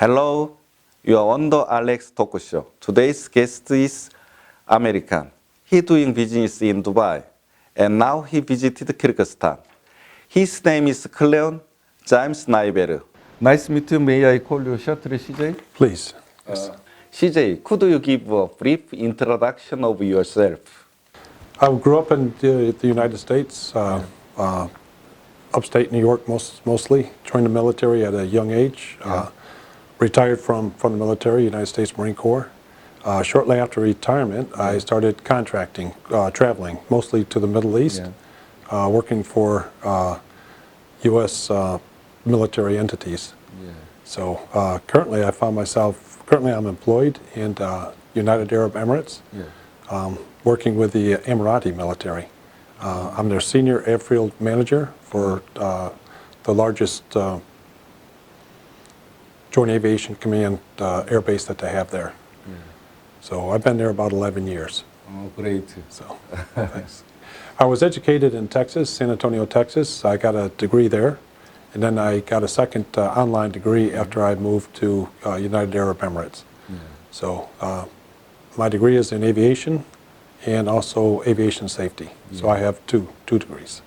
Hello, you are on the Alex Talk Show. Today's guest is American. He doing business in Dubai, and now he visited Kyrgyzstan. His name is Cleon James Найвером. Nice to meet you. May I call you shortly, CJ? Please. CJ, could you give a brief introduction of yourself? I grew up in the United States, upstate New York mostly. Joined the military at a young age. Retired from the military, United States Marine Corps. Shortly after retirement, I started contracting, traveling, mostly to the Middle East, working for U.S. Military entities. So currently I'm employed in United Arab Emirates, working with the Emirati military. I'm their senior airfield manager for the largest Joint Aviation Command air base that they have there. So I've been there about 11 years. Oh, great. So, thanks. I was educated in Texas, San Antonio, Texas. I got a degree there. And then I got a second online degree after I moved to United Arab Emirates. So my degree is in aviation and also aviation safety. So I have two degrees.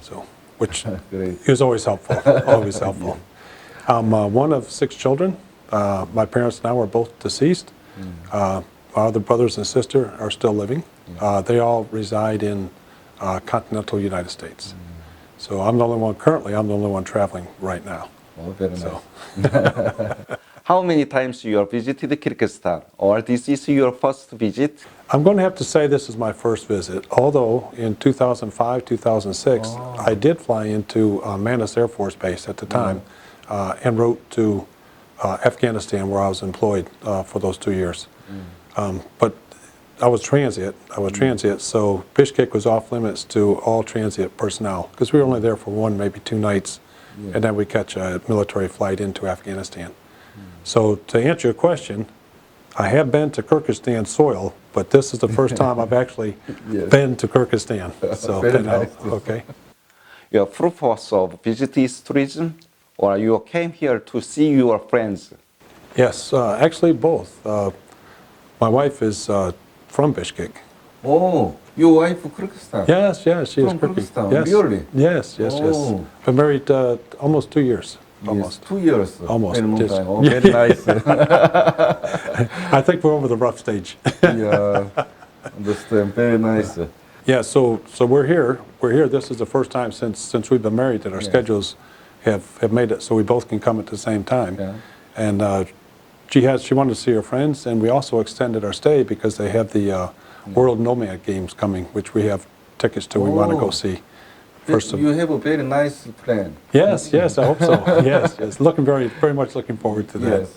So, which is always helpful, always helpful. I'm one of 6 children. My parents now are both deceased. My other brothers and sister are still living. They all reside in continental United States. So I'm the only one traveling right now. Oh, very nice. How many times you have visited Kyrgyzstan, or this is your first visit? I'm going to have to say this is my first visit, although in 2005, 2006, I did fly into Manas Air Force Base at the time en route to Afghanistan, where I was employed for those 2 years. But I was transient, so Bishkek was off limits to all transient personnel, because we were only there for 1, maybe 2 nights, and then we catch a military flight into Afghanistan. So to answer your question, I have been to Kyrgyzstan soil, but this is the first time I've actually been to Kyrgyzstan. So, nice. Okay. Your purpose of visit is tourism, or you came here to see your friends? Yes, actually both. My wife is from Bishkek. Oh, your wife from Kyrgyzstan? Yes, she is from Kyrgyzstan. Yes. Really? Yes. Been married almost 2 years. Almost. Yes, 2 years. Almost. Very long Yes. time. Oh, very nice. I think we're over the rough stage. Understand. Very nice. Yeah, so we're here. This is the first time since we've been married that our schedules have made it so we both can come at the same time. And she wanted to see her friends, and we also extended our stay because they have the World Nomad Games coming, which we have tickets to. We want to go see. You have a very nice plan. Yes, I hope so. yes. Very much looking forward to that. Yes.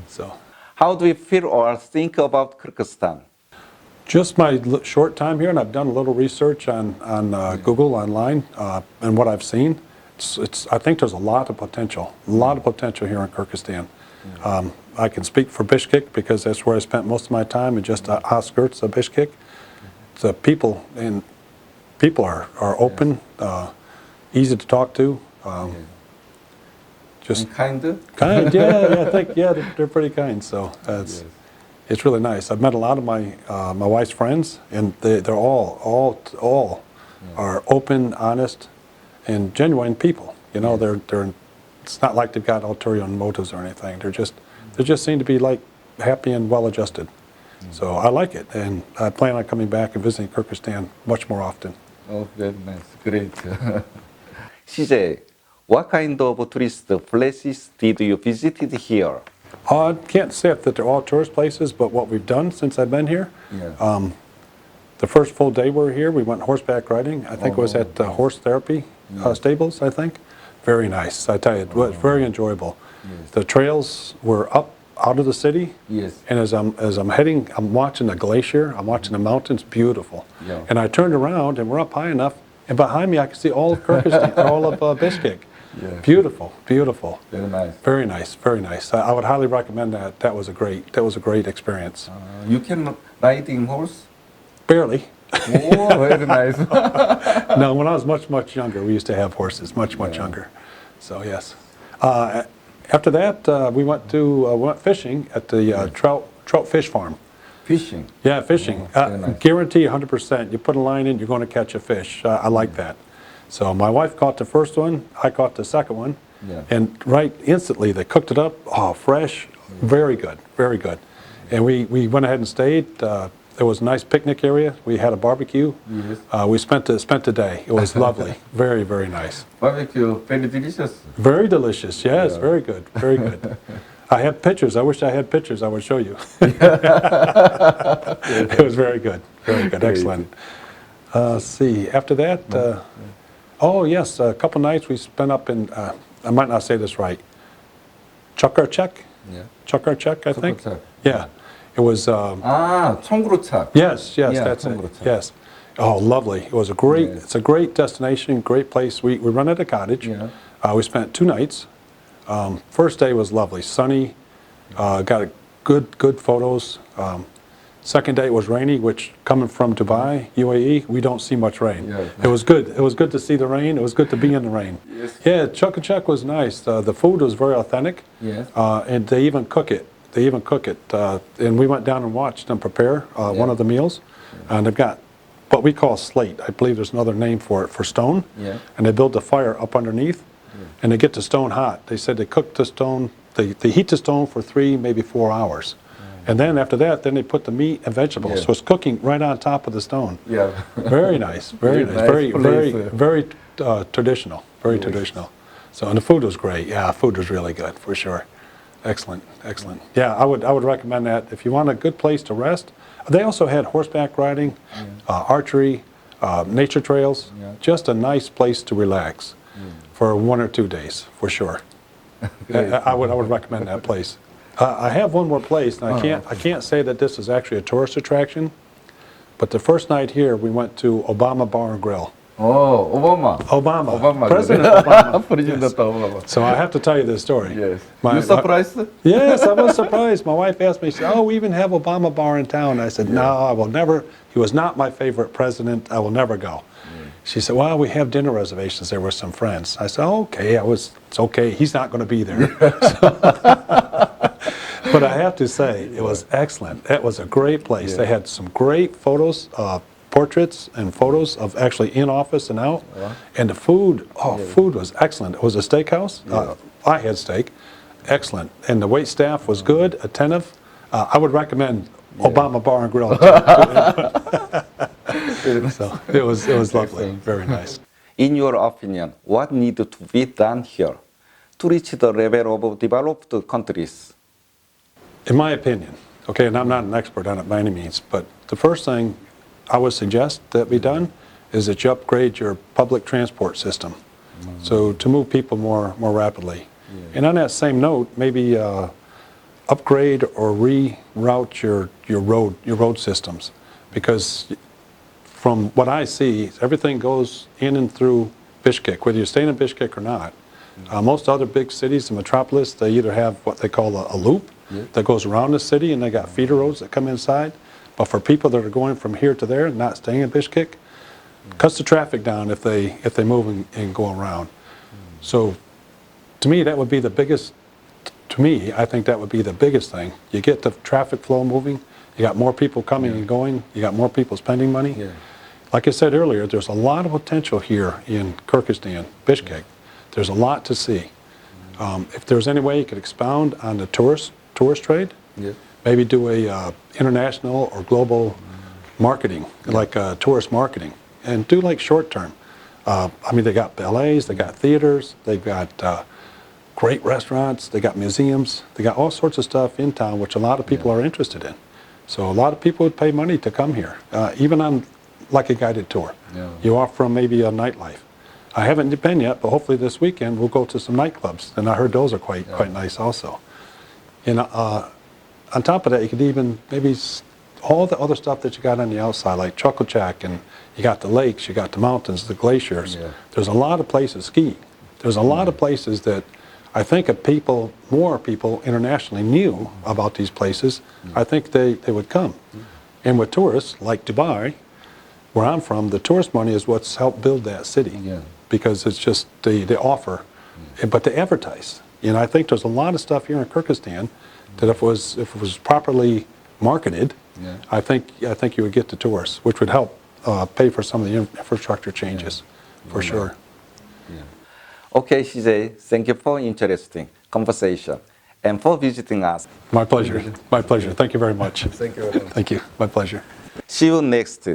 So, how do you feel or think about Kyrgyzstan? just my short time here, and I've done a little research on Google online, and what I've seen. I think there's a lot of potential here in Kyrgyzstan. I can speak for Bishkek because that's where I spent most of my time, and just the outskirts of Bishkek. The people are open, easy to talk to. Just kind. Kind, yeah. I think they're pretty kind. So it's really nice. I've met a lot of my wife's friends, and they're all are open, honest, and genuine people. You know, they're it's not like they've got ulterior motives or anything. They just seem to be like happy and well adjusted. So I like it, and I plan on coming back and visiting Kyrgyzstan much more often. Oh, very nice, great. CJ, what kind of tourist places did you visit here? I can't say that they're all tourist places, but what we've done since I've been here. The first full day we were here, we went horseback riding. I think it was at Horse Therapy Stables, I think. Very nice, I tell you, it was very enjoyable. The trails were up out of the city, and as I'm heading, I'm watching the glacier, I'm watching the mountains, beautiful. And I turned around, and we're up high enough, and behind me I could see all of Kyrgyzstan, all of Bishkek. Beautiful. Very nice. I would highly recommend that. That was a great experience. You can ride in horse? Barely. Oh, very nice. No, when I was much younger, we used to have horses, much younger. So yes. After that, we went fishing at the trout fish farm. Fishing. Yeah, fishing. Very nice. Guarantee 100%. You put a line in, you're going to catch a fish. I like that. So my wife caught the first one. I caught the second one. Yeah. And right instantly, they cooked it up. Oh, fresh. Very good. Very good. And we went ahead and stayed. There was a nice picnic area. We had a barbecue. Yes. We spent the day. It was lovely. Very, very nice. Barbecue, very delicious. Very delicious. Yes, Yeah. very good. Very good. I have pictures. I wish I had pictures. I would show you. It was very good. Very good. Excellent. Let's see. After that, oh yes, a couple nights we spent up in. I might not say this right. Chukarchek. Yeah. Chukarchek, I think. Chukarchek. Yeah. It was. 청그루차. Yes. Yes. Yeah, That's it. Chukarchek. Yes. Oh, lovely. It was a great. Yes. It's a great destination. Great place. We rented a cottage. Yeah. We spent 2 nights. First day was lovely, sunny. Got a good photos. Second day was rainy, which coming from Dubai, UAE, we don't see much rain. Yeah. It was good. It was good to see the rain. It was good to be in the rain. Yes. Yeah, Chukarchek was nice. The food was very authentic. Yes. And they even cook it. And we went down and watched them prepare one of the meals. And they've got what we call slate. I believe there's another name for it, for stone. Yeah. And they build the fire up underneath. And they get the stone hot. They said they cook the stone, they heat the stone for 3, maybe 4 hours. And then after that, then they put the meat and vegetables. Yeah. So it's cooking right on top of the stone. Yeah. Very nice, very nice, Very very, nice place. very traditional, very traditional. So, and the food was great. Yeah, food was really good, for sure. Excellent, excellent. Yeah, I would recommend that. If you want a good place to rest, they also had horseback riding, archery, nature trails, just a nice place to relax for 1 or 2 days, for sure. I would recommend that place. I have one more place, and I can't say that this is actually a tourist attraction, but the first night here we went to Obama Bar and Grill. Oh, Obama. Obama. President Obama. President Yes. Obama. So I have to tell you this story. Yes. My- You surprised? Yes, I was surprised. My wife asked me, she said, "Oh, we even have Obama Bar in town." I said, "No, I will never. He was not my favorite president. I will never go." She said, "Well, we have dinner reservations there with some friends." I said, "Okay, it's okay. He's not going to be there." But I have to say, it was excellent. It was a great place. They had some great photos, portraits and photos of actually in office and out. And the food, food was excellent. It was a steakhouse. I had steak. Excellent. And the wait staff was good, attentive. I would recommend Obama Bar and Grill. So it was lovely. Very nice. In your opinion, what need to be done here to reach the level of developed countries? In my opinion, okay, and I'm not an expert on it by any means, but the first thing I would suggest that be done is that you upgrade your public transport system, so to move people more rapidly. And on that same note, maybe upgrade or reroute your road systems, because from what I see, everything goes in and through Bishkek, whether you're staying in Bishkek or not. Most other big cities, the metropolis, they either have what they call a loop that goes around the city, and they got feeder roads that come inside. But for people that are going from here to there and not staying in Bishkek, cuts the traffic down if they move and go around. So to me, that would be the biggest. To me, I think that would be the biggest thing. You get the traffic flow moving. You got more people coming and going. You got more people spending money. Like I said earlier, there's a lot of potential here in Kyrgyzstan, Bishkek. There's a lot to see. If there's any way you could expound on the tourist trade, maybe do a international or global marketing, like tourist marketing, and do like short term. I mean, they got ballets, they got theaters, they've got great restaurants, they got museums, they got all sorts of stuff in town which a lot of people are interested in. So a lot of people would pay money to come here, even on like a guided tour. You offer them maybe a nightlife. I haven't been yet, but hopefully this weekend we'll go to some nightclubs, and I heard those are quite nice also. And on top of that, you could even maybe all the other stuff that you got on the outside, like Chukarchek, and you got the lakes, you got the mountains, the glaciers. There's a lot of places skiing. There's a lot of places that I think if more people internationally knew about these places, I think they would come. And with tourists, like Dubai, where I'm from, the tourist money is what's helped build that city. Because it's just, they offer, but they advertise. And I think there's a lot of stuff here in Kyrgyzstan that if it was properly marketed, Yeah. I think you would get the tourists, which would help pay for some of the infrastructure changes, for sure. Okay, CJ, thank you for interesting conversation and for visiting us. My pleasure. My pleasure. Thank you very much. Thank you very much. Thank you. My pleasure. See you next